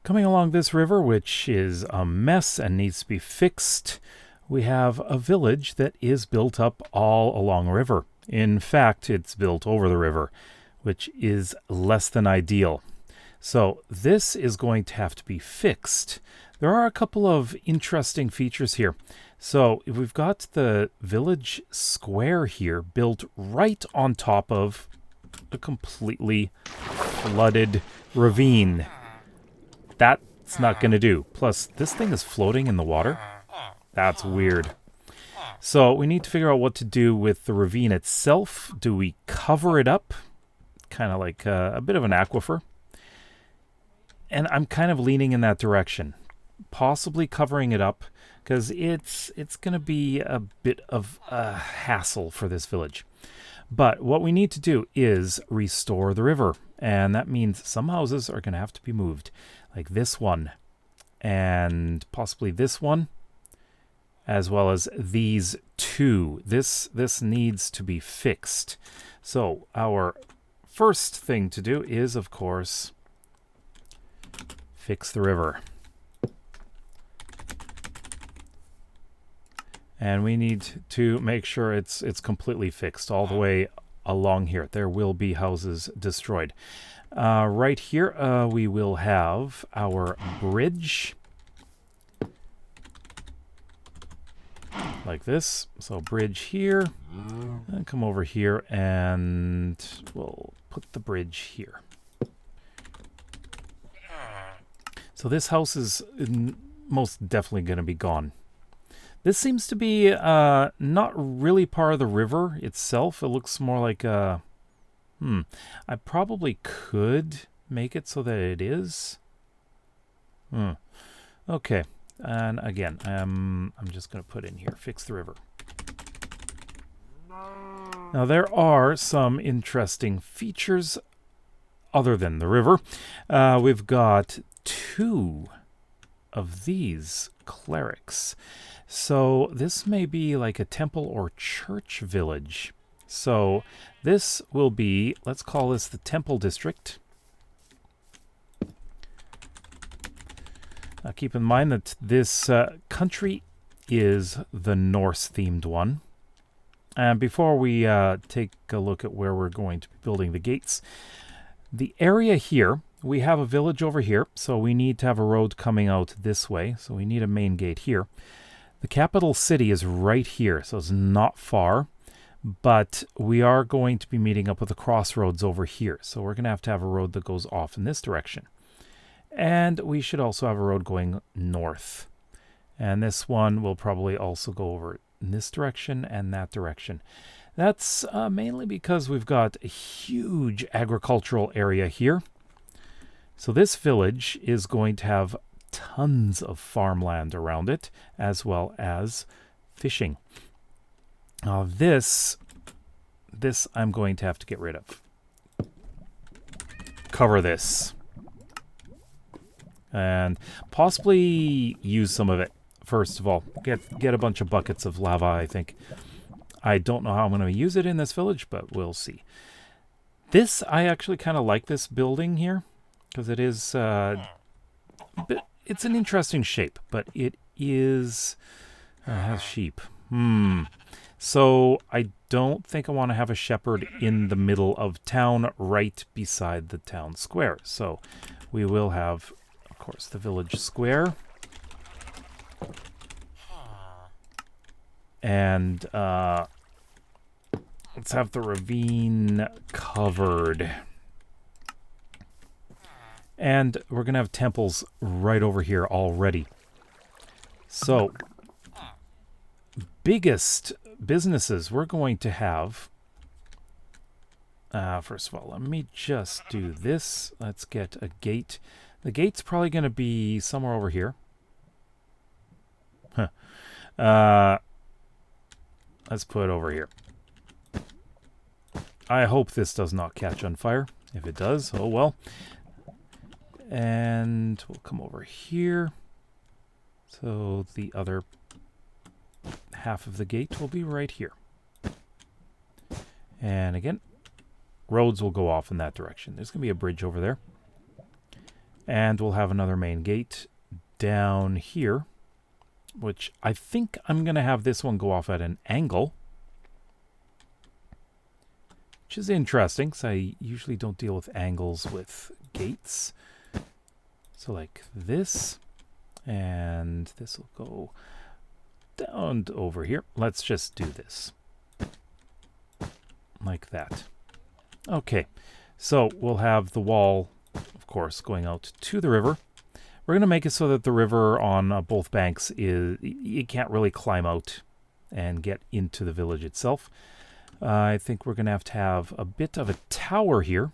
Coming along this river, which is a mess and needs to be fixed, we have a village that is built up all along the river. In fact, it's built over the river, which is less than ideal. So this is going to have to be fixed. There are a couple of interesting features here. So we've got the village square here built right on top of a completely flooded ravine. That's not going to do. Plus, this thing is floating in the water. That's weird. So we need to figure out what to do with the ravine itself. Do we cover it up? Kind of like a bit of an aquifer. And I'm kind of leaning in that direction. Possibly covering it up, because it's going to be a bit of a hassle for this village. But what we need to do is restore the river. And that means some houses are going to have to be moved. Like this one. And possibly this one. As well as these two. This needs to be fixed. So our first thing to do is, of course, fix the river. And we need to make sure it's completely fixed all the way along here. There will be houses destroyed. Right here, we will have our bridge. Like this. So bridge here. And come over here and we'll put the bridge here. So this house is most definitely going to be gone. This seems to be not really part of the river itself. It looks more like a... I probably could make it so that it is. Okay. And again, I'm just going to put in here, fix the river. Now there are some interesting features other than the river. We've got 2 of these clerics. So this may be like a temple or church village. So this will be, let's call this the temple district. Now keep in mind that this country is the Norse-themed one. And before we take a look at where we're going to be building the gates, the area here, we have a village over here, so we need to have a road coming out this way. So we need a main gate here. The capital city is right here, so it's not far. But we are going to be meeting up with the crossroads over here. So we're going to have a road that goes off in this direction. And we should also have a road going north. And this one will probably also go over in this direction and that direction. That's mainly because we've got a huge agricultural area here. So this village is going to have tons of farmland around it, as well as fishing. Now this I'm going to have to get rid of. Cover this. And possibly use some of it, first of all. Get a bunch of buckets of lava, I think. I don't know how I'm going to use it in this village, but we'll see. This, I actually kind of like this building here, because it is... it's an interesting shape, but it is... has sheep. So I don't think I want to have a shepherd in the middle of town, right beside the town square. So we will have, of course, the village square. And let's have the ravine covered. And we're going to have temples right over here already. So, biggest businesses we're going to have. First of all, let me just do this. Let's get a gate. The gate's probably going to be somewhere over here. Let's put it over here. I hope this does not catch on fire. If it does, oh well. And we'll come over here. So the other half of the gate will be right here. And again, roads will go off in that direction. There's going to be a bridge over there. And we'll have another main gate down here, which I think I'm going to have this one go off at an angle, which is interesting because I usually don't deal with angles with gates. So like this, and this will go down to over here. Let's just do this like that. Okay, so we'll have the wall, of course, going out to the river. We're going to make it so that the river on both banks you can't really climb out and get into the village itself. I think we're going to have a bit of a tower here.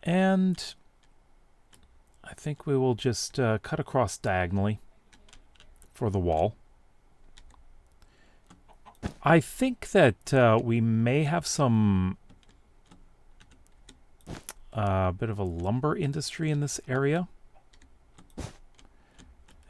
And I think we will just cut across diagonally for the wall. I think that we may have some bit of a lumber industry in this area.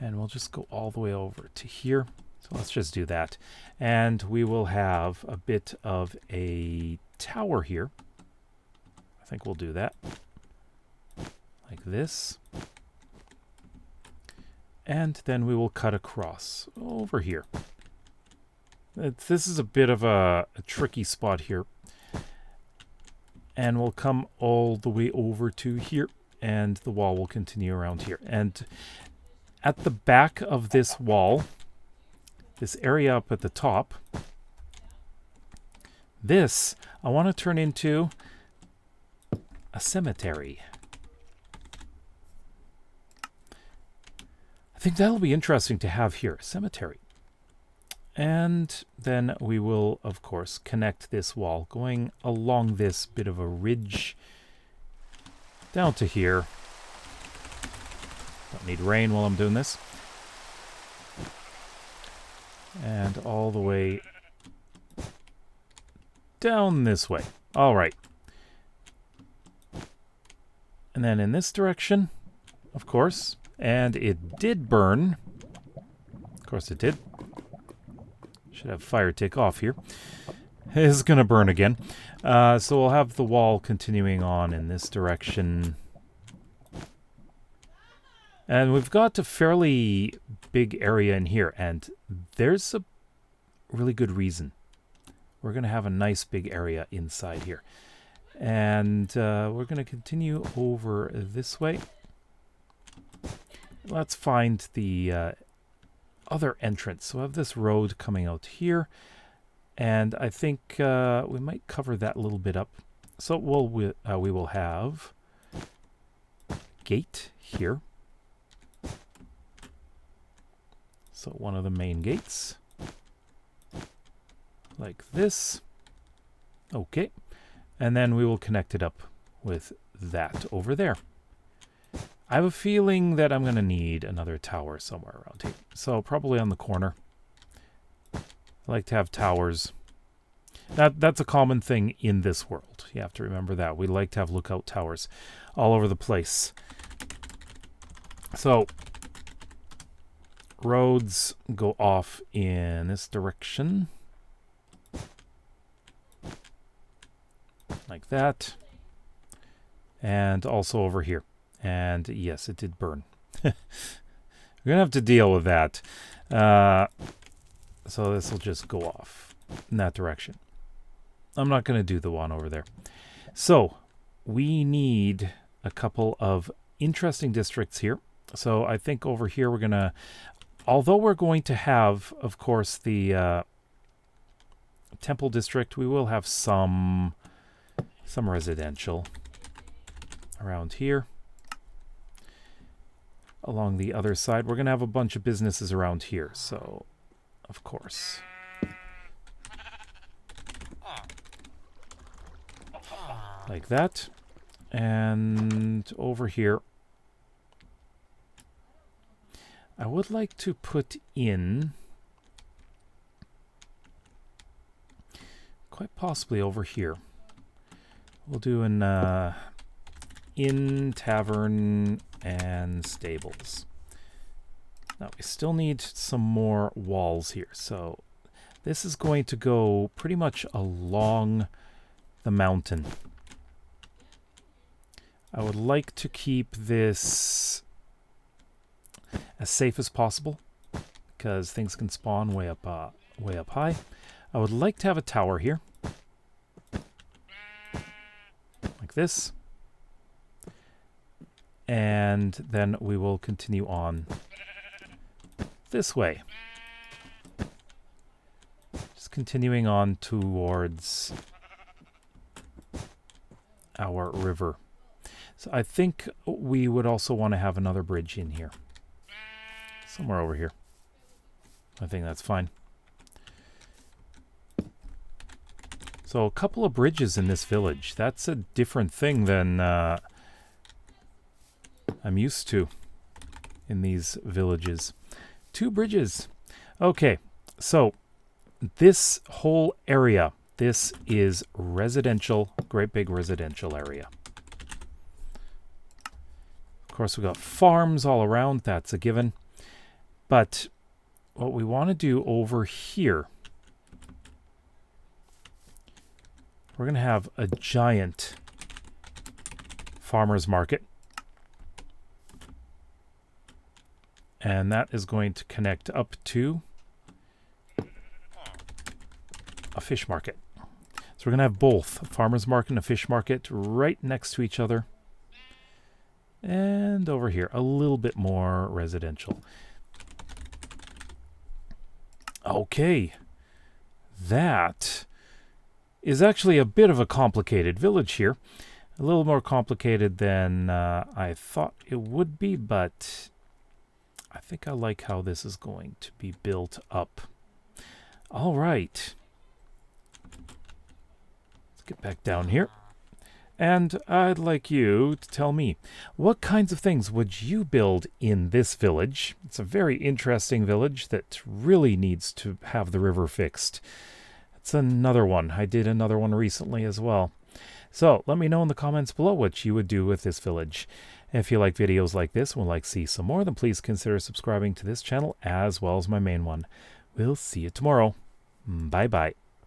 And we'll just go all the way over to here. So let's just do that. And we will have a bit of a tower here. I think we'll do that. Like this. And then we will cut across over here. This is a bit of a tricky spot here. And we'll come all the way over to here. And the wall will continue around here. And at the back of this wall, this area up at the top, this I want to turn into a cemetery. I think that'll be interesting to have here, a cemetery. And then we will, of course, connect this wall going along this bit of a ridge down to here. Don't need rain while I'm doing this. And all the way down this way. All right. And then in this direction, of course. And it did burn. Of course it did. Should have fire take off here. It's going to burn again. So we'll have the wall continuing on in this direction. And we've got a fairly big area in here. And there's a really good reason. We're going to have a nice big area inside here. And we're going to continue over this way. Let's find the other entrance. So we have this road coming out here. And I think we might cover that a little bit up. So we will have a gate here. So one of the main gates. Like this. Okay. And then we will connect it up with that over there. I have a feeling that I'm going to need another tower somewhere around here. So probably on the corner. I like to have towers. That's a common thing in this world. You have to remember that. We like to have lookout towers all over the place. So roads go off in this direction. Like that. And also over here. And yes, it did burn. We're going to have to deal with that. So this will just go off in that direction. I'm not going to do the one over there. So we need a couple of interesting districts here. So I think over here we're going to, although we're going to have, of course, the temple district, we will have some residential around here. Along the other side, we're going to have a bunch of businesses around here. So, of course. Like that. And over here, I would like to put in, quite possibly over here, we'll do an inn, tavern, and stables. Now we still need some more walls here. So this is going to go pretty much along the mountain. I would like to keep this as safe as possible because things can spawn way up high. I would like to have a tower here, like this, and then we will continue on this way. Just continuing on towards our river. So I think we would also want to have another bridge in here. Somewhere over here. I think that's fine. So a couple of bridges in this village. That's a different thing than I'm used to in these villages. 2 bridges. Okay, so this whole area, this is residential, great big residential area. Of course, we've got farms all around, that's a given. But what we want to do over here, we're going to have a giant farmer's market. And that is going to connect up to a fish market. So we're going to have both a farmer's market and a fish market right next to each other. And over here, a little bit more residential. Okay. That is actually a bit of a complicated village here. A little more complicated than I thought it would be, but I think I like how this is going to be built up. All right. Let's get back down here. And I'd like you to tell me, what kinds of things would you build in this village? It's a very interesting village that really needs to have the river fixed. It's another one. I did another one recently as well. So let me know in the comments below what you would do with this village. If you like videos like this and would like to see some more, then please consider subscribing to this channel as well as my main one. We'll see you tomorrow. Bye-bye.